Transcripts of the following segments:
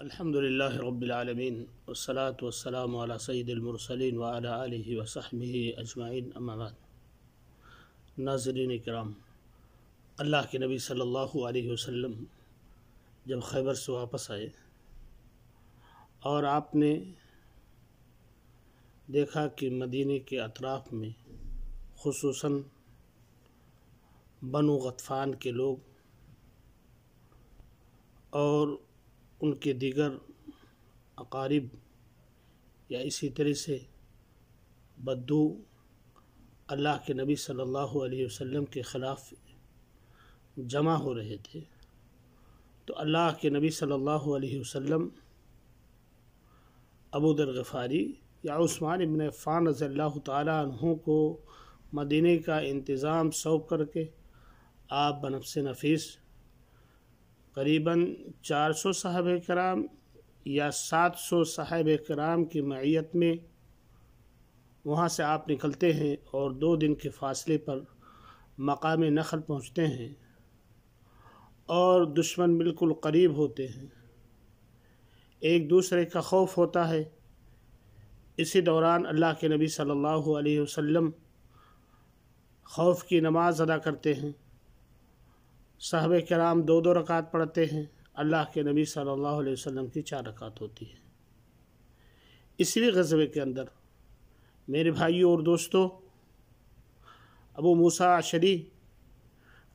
الحمد للہ رب العالمین والصلاة والسلام علی سید المرسلین وعلی آلہ وصحبہ اجمعین اما بعد۔ ناظرین کرام، اللہ کے نبی صلی اللہ علیہ وسلم جب خیبر سے واپس آئے اور آپ نے دیکھا کہ مدینے کے اطراف میں خصوصاً بنو غطفان کے لوگ اور ان کے دیگر اقارب یا اسی طرح سے بدو اللہ کے نبی صلی اللہ علیہ وسلم کے خلاف جمع ہو رہے تھے، تو اللہ کے نبی صلی اللہ علیہ وسلم ابو ذر غفاری یا عثمان ابن عفان رضی اللہ تعالیٰ عنہ کو مدینے کا انتظام سونپ کر کے آپ بنفس نفیس قریباً 400 صحابہ کرام یا 700 صحابہ کرام کی معیت میں وہاں سے آپ نکلتے ہیں اور 2 دن کے فاصلے پر مقام نخل پہنچتے ہیں اور دشمن بالکل قریب ہوتے ہیں، ایک دوسرے کا خوف ہوتا ہے۔ اسی دوران اللہ کے نبی صلی اللہ علیہ وسلم خوف کی نماز ادا کرتے ہیں، صحابہ کرام 2 رکعت پڑھتے ہیں، اللہ کے نبی صلی اللہ علیہ وسلم کی 4 رکعت ہوتی ہے۔ اسی غزوے کے اندر میرے بھائیوں اور دوستوں، ابو موسیٰ اشعری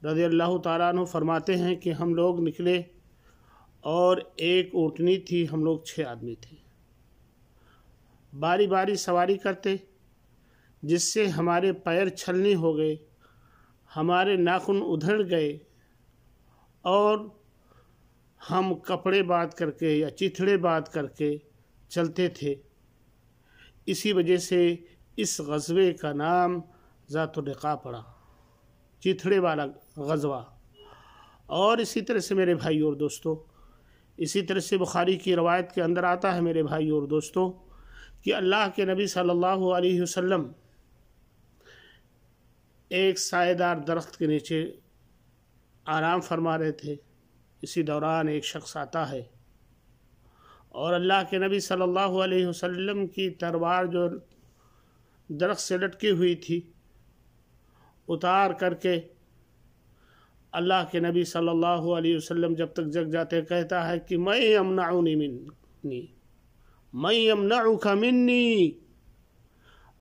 رضی اللہ تعالیٰ عنہ فرماتے ہیں کہ ہم لوگ نکلے اور ایک اونٹنی تھی، ہم لوگ 6 آدمی تھے، باری باری سواری کرتے جس سے ہمارے پیر چھلنی ہو گئے، ہمارے ناخن ادھڑ گئے اور ہم کپڑے باندھ کر کے یا چتھڑے باندھ کر کے چلتے تھے۔ اسی وجہ سے اس غزوے کا نام ذات الرقاع پڑا، چتھڑے والا غزوہ۔ اور اسی طرح سے میرے بھائی اور دوستو، اسی طرح سے بخاری کی روایت کے اندر آتا ہے میرے بھائی اور دوستو کہ اللہ کے نبی صلی اللہ علیہ وسلم ایک سائے دار درخت کے نیچے آرام فرما رہے تھے۔ اسی دوران ایک شخص آتا ہے اور اللہ کے نبی صلی اللہ علیہ وسلم کی تلوار جو درخت سے لٹکی ہوئی تھی اتار کر کے اللہ کے نبی صلی اللہ علیہ وسلم جب تک جگ جاتے کہتا ہے کہ میں یمنعنی منی، میں یمنعک منی،